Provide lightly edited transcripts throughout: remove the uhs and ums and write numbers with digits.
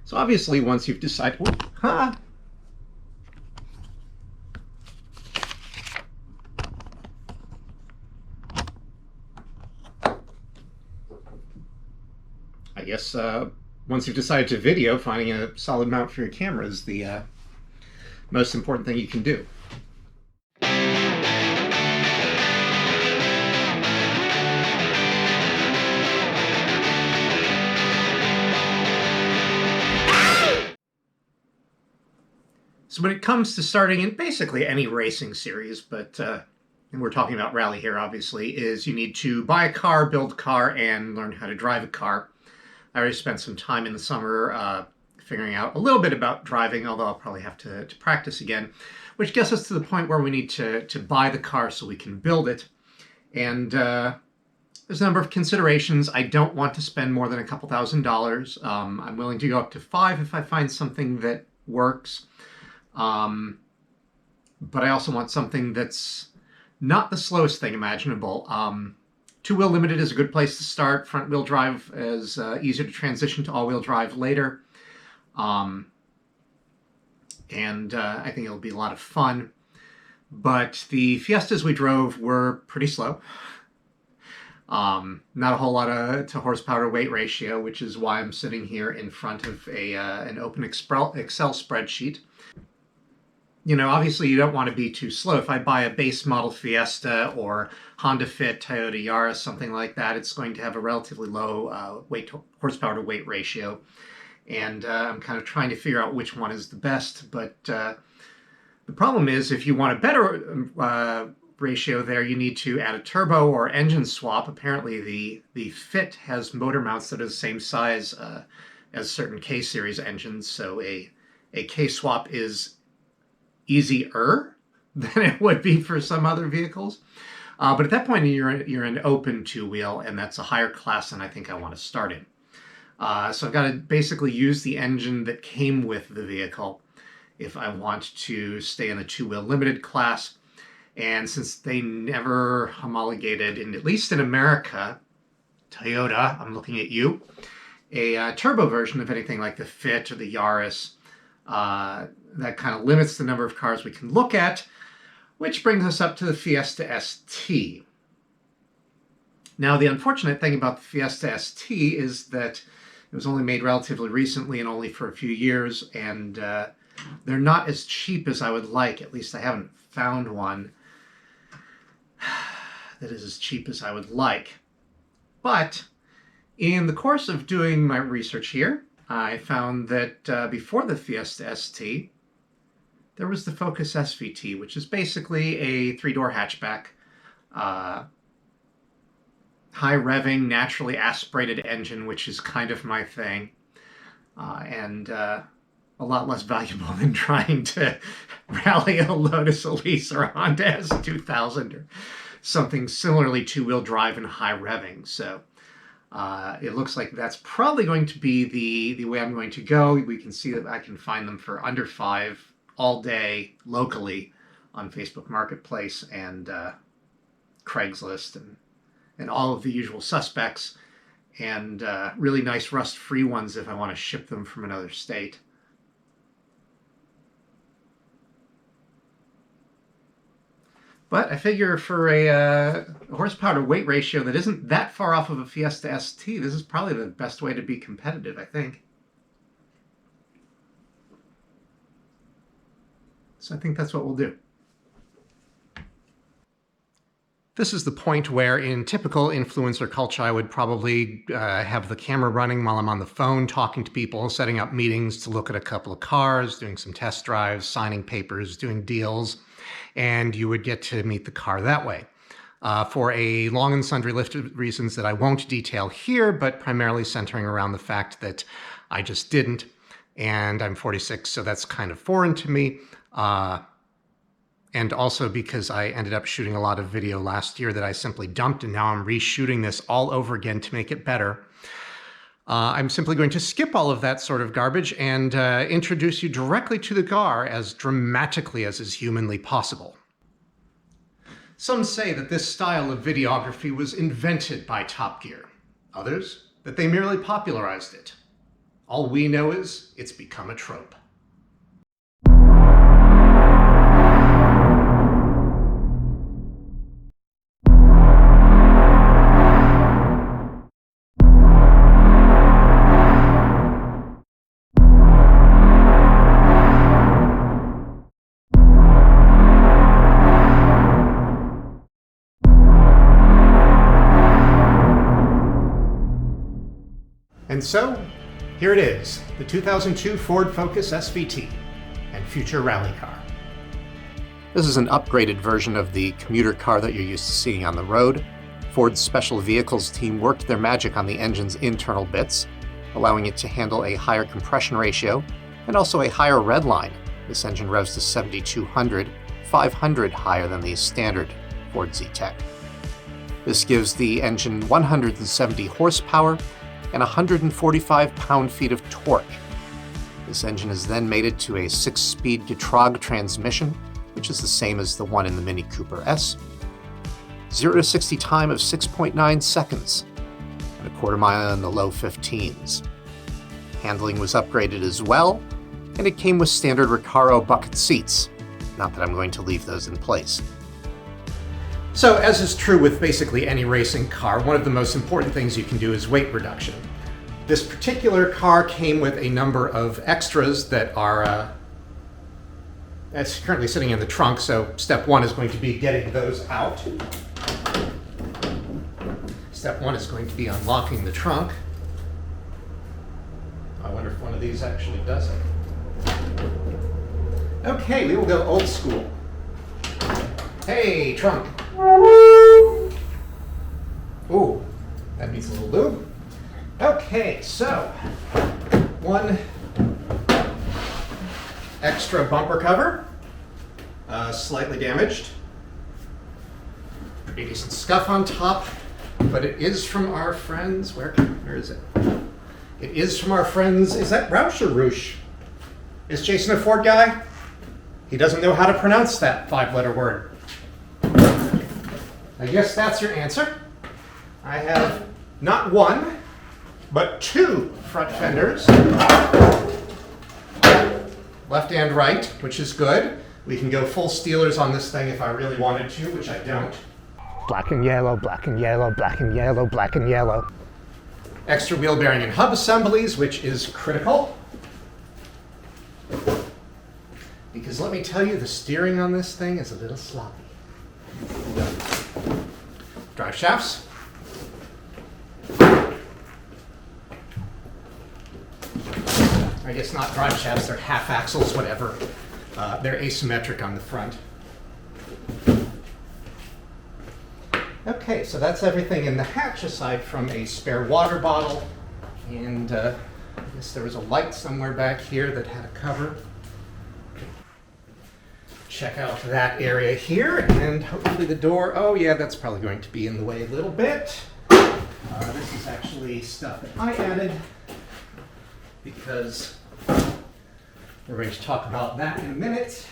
So obviously once you've decided, I guess once you've decided to video, finding a solid mount for your camera is the most important thing you can do. So when it comes to starting in basically any racing series, but and we're talking about rally here obviously, is you need to buy a car, build a car, and learn how to drive a car. I already spent some time in the summer figuring out a little bit about driving, although I'll probably have to practice again, which gets us to the point where we need to buy the car so we can build it. And there's a number of considerations. I don't want to spend more than a couple $1,000s. I'm willing to go up to $5,000 if I find something that works. But I also want something that's not the slowest thing imaginable. Two-wheel limited is a good place to start. Front-wheel drive is easier to transition to all-wheel drive later. I think it'll be a lot of fun. But the Fiestas we drove were pretty slow. Not a whole lot to horsepower to weight ratio, which is why I'm sitting here in front of an open Excel spreadsheet. You know, obviously you don't want to be too slow. If I buy a base model Fiesta or Honda Fit, Toyota Yaris, something like that, it's going to have a relatively low horsepower to weight ratio. And I'm kind of trying to figure out which one is the best. But the problem is, if you want a better ratio there, you need to add a turbo or engine swap. Apparently the Fit has motor mounts that are the same size as certain K-series engines, so a K-swap is easier than it would be for some other vehicles. But at that point, you're an open two-wheel, and that's a higher class than I think I want to start in. So I've got to basically use the engine that came with the vehicle if I want to stay in the two-wheel limited class. And since they never homologated, at least in America, Toyota, I'm looking at you, a turbo version of anything like the Fit or the Yaris, that kind of limits the number of cars we can look at, which brings us up to the Fiesta ST. Now, the unfortunate thing about the Fiesta ST is that it was only made relatively recently and only for a few years, and they're not as cheap as I would like. At least I haven't found one that is as cheap as I would like. But in the course of doing my research here, I found that before the Fiesta ST, there was the Focus SVT, which is basically a three-door hatchback, high revving, naturally aspirated engine, which is kind of my thing, and a lot less valuable than trying to rally a Lotus Elise or a Honda S2000 or something similarly two-wheel drive and high revving. So it looks like that's probably going to be the way I'm going to go. We can see that I can find them for under $5 all day locally on Facebook Marketplace and Craigslist and all of the usual suspects, and really nice rust-free ones if I want to ship them from another state. But I figure for a horsepower to weight ratio that isn't that far off of a Fiesta ST, this is probably the best way to be competitive, I think. So I think that's what we'll do. This is the point where in typical influencer culture, I would probably have the camera running while I'm on the phone, talking to people, setting up meetings to look at a couple of cars, doing some test drives, signing papers, doing deals, and you would get to meet the car that way. For a long and sundry list of reasons that I won't detail here, but primarily centering around the fact that I just didn't, and I'm 46, so that's kind of foreign to me. And also because I ended up shooting a lot of video last year that I simply dumped, and now I'm reshooting this all over again to make it better. I'm simply going to skip all of that sort of garbage and introduce you directly to the car as dramatically as is humanly possible. Some say that this style of videography was invented by Top Gear. Others, that they merely popularized it. All we know is it's become a trope. And so, here it is, the 2002 Ford Focus SVT and future rally car. This is an upgraded version of the commuter car that you're used to seeing on the road. Ford's special vehicles team worked their magic on the engine's internal bits, allowing it to handle a higher compression ratio and also a higher red line. This engine revs to 7,200, 500 higher than the standard Ford Z-Tech. This gives the engine 170 horsepower and 145 pound-feet of torque. This engine is then mated to a 6-speed Getrag transmission, which is the same as the one in the Mini Cooper S. 0 to 60 time of 6.9 seconds, and a quarter mile in the low 15s. Handling was upgraded as well, and it came with standard Recaro bucket seats. Not that I'm going to leave those in place. So, as is true with basically any racing car, one of the most important things you can do is weight reduction. This particular car came with a number of extras that are that's currently sitting in the trunk, so step one is going to be getting those out. Step one is going to be unlocking the trunk. I wonder if one of these actually does it. Okay, we will go old school. Hey, trunk. Ooh, that needs a little lube. Okay, so one extra bumper cover, slightly damaged. Pretty decent scuff on top, but it is from our friends. Where is it? It is from our friends. Is that Roush or Roosh? Is Jason a Ford guy? He doesn't know how to pronounce that 5-letter word. I guess that's your answer. I have not one, but 2 front fenders. Left and right, which is good. We can go full Steelers on this thing if I really wanted to, which I don't. Black and yellow, black and yellow, black and yellow, black and yellow. Extra wheel bearing and hub assemblies, which is critical. Because let me tell you, the steering on this thing is a little sloppy. Drive shafts. I guess not drive shafts, they're half axles, whatever. They're asymmetric on the front. Okay, so that's everything in the hatch aside from a spare water bottle. And I guess there was a light somewhere back here that had a cover. Check out that area here, and hopefully the door, oh yeah, that's probably going to be in the way a little bit. This is actually stuff that I added because we're going to talk about that in a minute.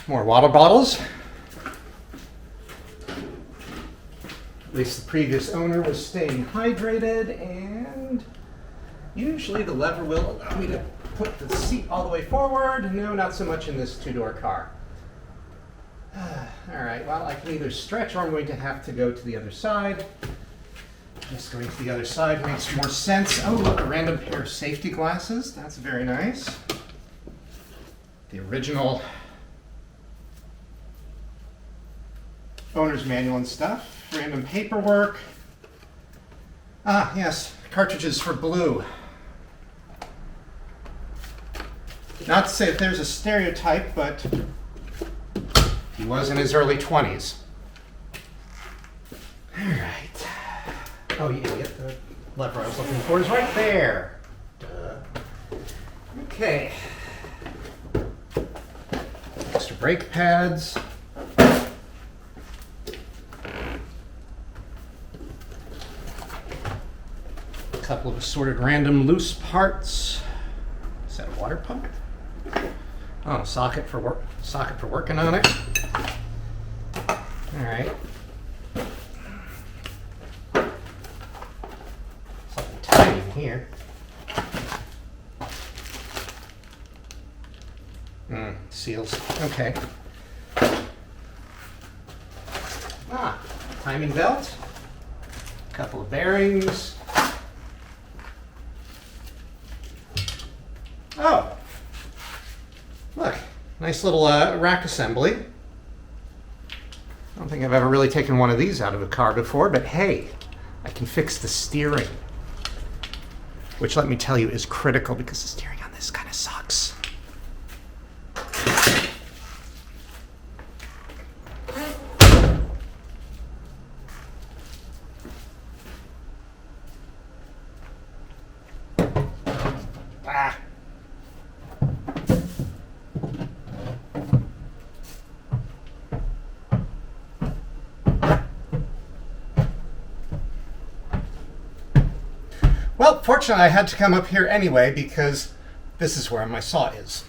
More water bottles. At least the previous owner was staying hydrated, and usually the lever will allow me to put the seat all the way forward. No, not so much in this 2-door car. All right, well, I can either stretch or I'm going to have to go to the other side. Just going to the other side makes more sense. Oh, look, a random pair of safety glasses. That's very nice. The original owner's manual and stuff. Random paperwork. Ah, yes, cartridges for blue. Not to say that there's a stereotype, but he was in his early 20s. All right. Oh, you idiot. The lever I was looking for is right there. Duh. Okay. Extra brake pads. A couple of assorted random loose parts. Is that a water pump? Oh, socket for working on it. All right. in here. Seals. Okay. Timing belt. A couple of bearings. Oh, look, nice little rack assembly. I don't think I've ever really taken one of these out of a car before, but hey, I can fix the steering, which, let me tell you, is critical because the steering on this kind of sucks. Well, fortunately, I had to come up here anyway because this is where my saw is.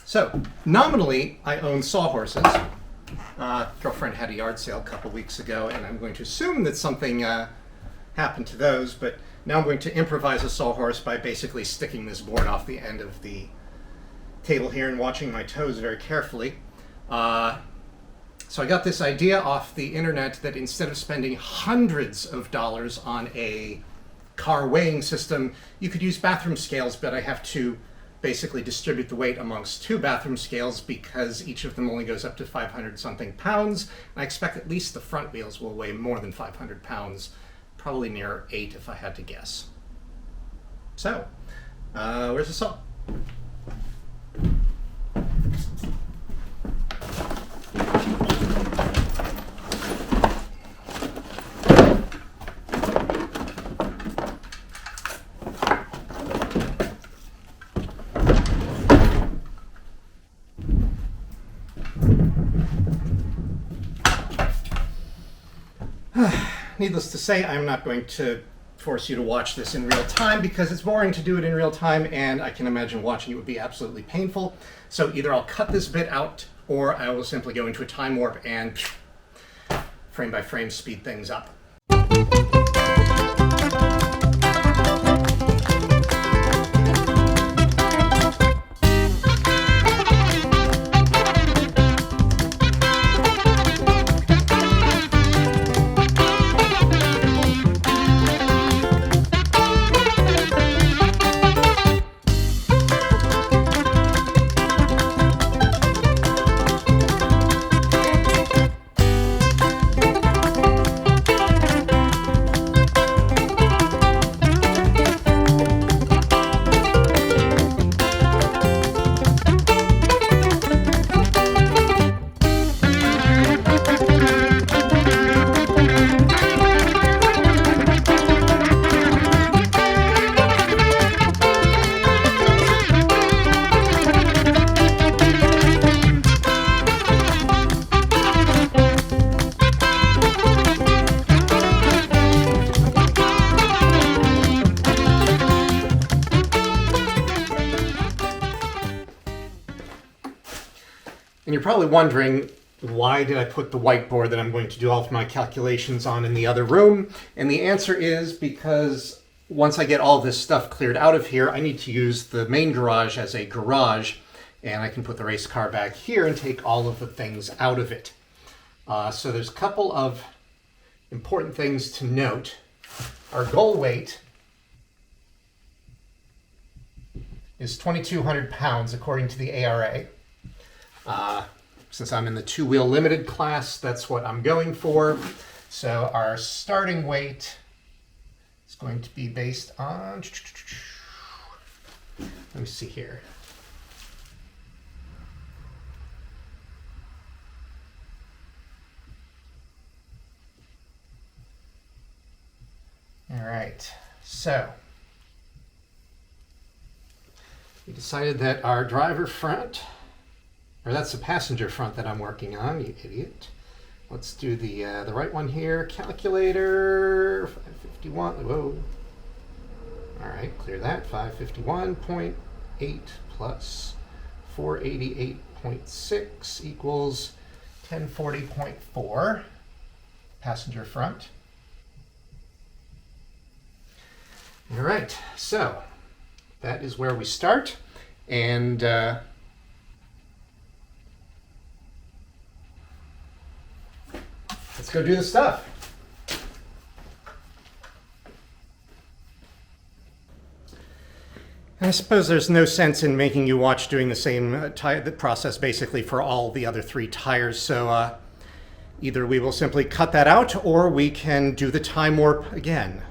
So, nominally, I own sawhorses. Girlfriend had a yard sale a couple weeks ago, and I'm going to assume that something happened to those, but now I'm going to improvise a sawhorse by basically sticking this board off the end of the table here and watching my toes very carefully. So I got this idea off the internet that instead of spending hundreds of dollars on a car weighing system, you could use bathroom scales, but I have to basically distribute the weight amongst two bathroom scales because each of them only goes up to 500 something pounds. I expect at least the front wheels will weigh more than 500 pounds, probably near 8 if I had to guess. So, where's the saw? Needless to say, I'm not going to force you to watch this in real time because it's boring to do it in real time, and I can imagine watching it would be absolutely painful. So either I'll cut this bit out or I will simply go into a time warp and frame by frame speed things up. And you're probably wondering, why did I put the whiteboard that I'm going to do all of my calculations on in the other room? And the answer is because once I get all this stuff cleared out of here, I need to use the main garage as a garage, and I can put the race car back here and take all of the things out of it. So there's a couple of important things to note. Our goal weight is 2,200 pounds according to the ARA. Since I'm in the two-wheel limited class, that's what I'm going for. So our starting weight is going to be based on, let me see here. All right, so we decided that our driver front, or that's the passenger front that I'm working on, you idiot. Let's do the right one here. Calculator, 551, whoa. All right, clear that, 551.8 plus 488.6 equals 1040.4. passenger front. All right, so that is where we start, and let's go do the stuff. I suppose there's no sense in making you watch doing the same the process basically for all the other 3 tires, so either we will simply cut that out or we can do the time warp again.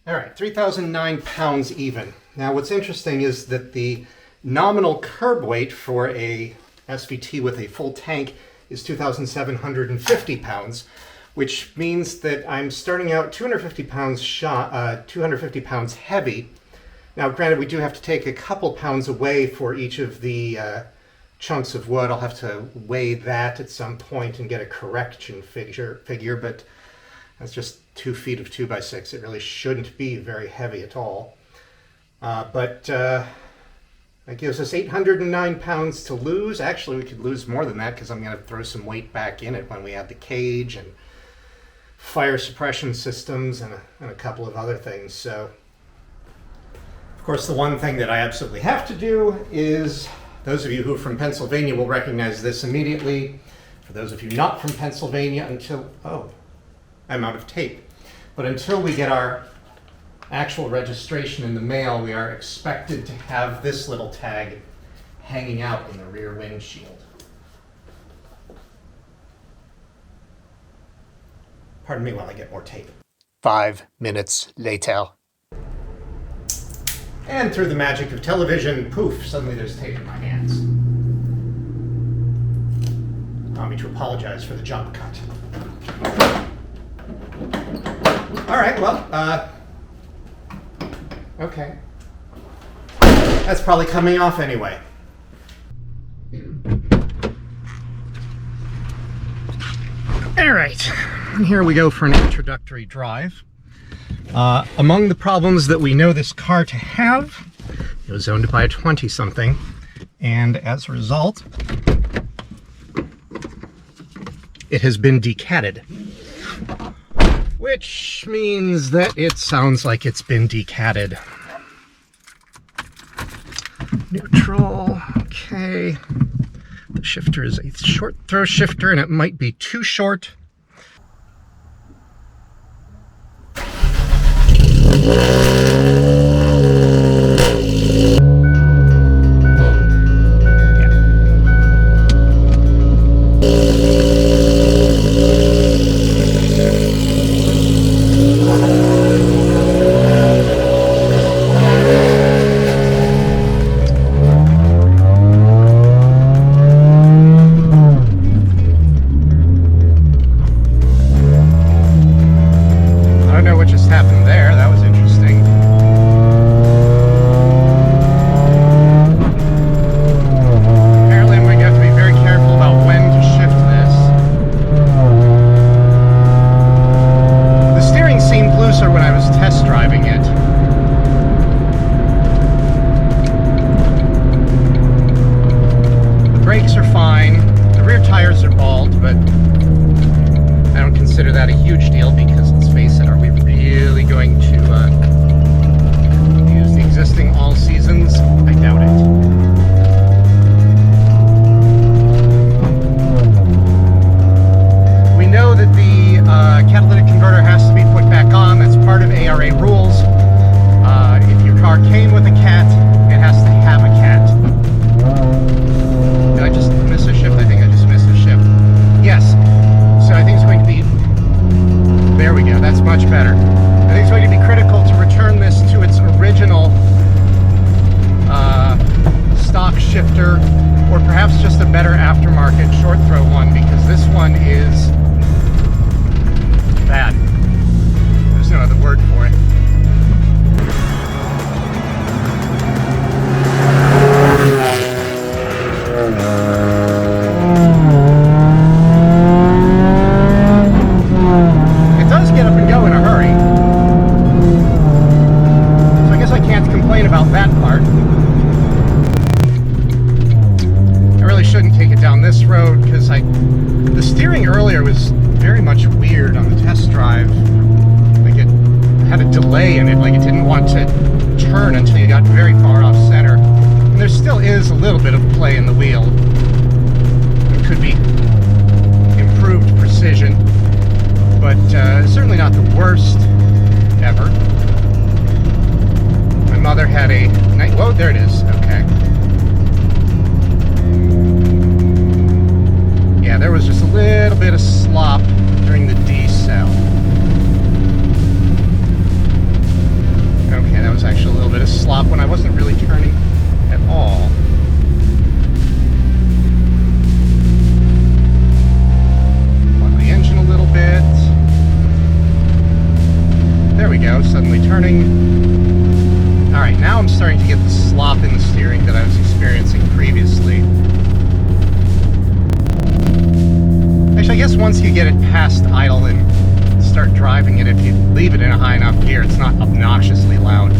All right, 3,009 pounds even. Now what's interesting is that the nominal curb weight for a SVT with a full tank is 2,750 pounds, which means that I'm starting out 250 pounds heavy. Now granted, we do have to take a couple pounds away for each of the chunks of wood. I'll have to weigh that at some point and get a correction figure, but that's just 2 feet of 2x6. It really shouldn't be very heavy at all. But that gives us 809 pounds to lose. Actually, we could lose more than that because I'm going to throw some weight back in it when we add the cage and fire suppression systems and a couple of other things. So, of course, the one thing that I absolutely have to do is, those of you who are from Pennsylvania will recognize this immediately. For those of you not from Pennsylvania, I'm out of tape. But until we get our actual registration in the mail, we are expected to have this little tag hanging out in the rear windshield. Pardon me while I get more tape. 5 minutes later. And through the magic of television, poof, suddenly there's tape in my hands. Allow me to apologize for the jump cut. All right, well, okay. That's probably coming off anyway. All right, and here we go for an introductory drive. Among the problems that we know this car to have, it was owned by a 20-something, and as a result, it has been decatted. Which means that it sounds like it's been decatted. Neutral, okay. The shifter is a short throw shifter and it might be too short. perhaps just a better aftermarket short throw one, because this one is bad. There's no other word for it. It does get up and go in a hurry, so I guess I can't complain about that part. I really shouldn't take it down this road, because the steering earlier was very much weird on the test drive. Like, it had a delay in it, like it didn't want to turn until you got very far off center. And there still is a little bit of play in the wheel. It could be improved precision, but certainly not the worst ever. My mother had a night. Whoa, there it is. Okay. Yeah, there was just a little bit of slop during the decel. Okay, that was actually a little bit of slop when I wasn't really turning at all. On the engine a little bit. There we go, suddenly turning. Alright, now I'm starting to get the slop in the steering that I was experiencing previously. Actually, I guess once you get it past idle and start driving it, if you leave it in a high enough gear, it's not obnoxiously loud.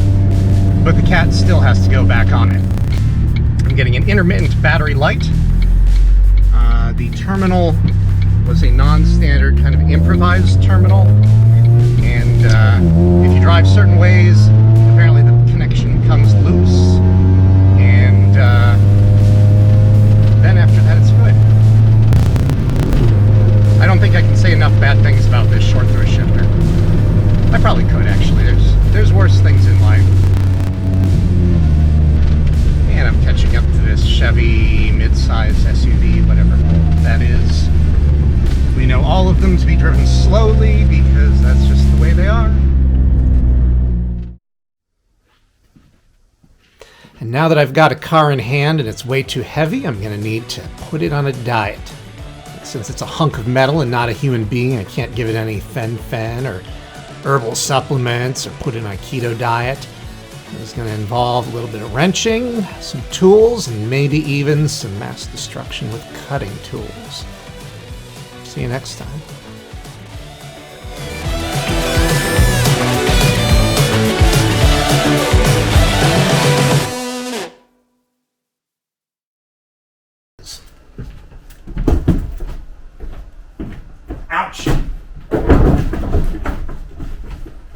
But the cat still has to go back on it. I'm getting an intermittent battery light. The terminal was a non-standard kind of improvised terminal. And if you drive certain ways, apparently the connection comes loose. And then after that, it's good. I don't think I can say enough bad things about this short throw shifter. I probably could, actually. There's worse things in life. And I'm catching up to this Chevy midsize SUV, whatever that is. We know all of them to be driven slowly because that's just the way they are. And now that I've got a car in hand and it's way too heavy, I'm going to need to put it on a diet. Since it's a hunk of metal and not a human being, I can't give it any fen-phen or herbal supplements or put it on a keto diet. It's going to involve a little bit of wrenching, some tools, and maybe even some mass destruction with cutting tools. See you next time. Ouch!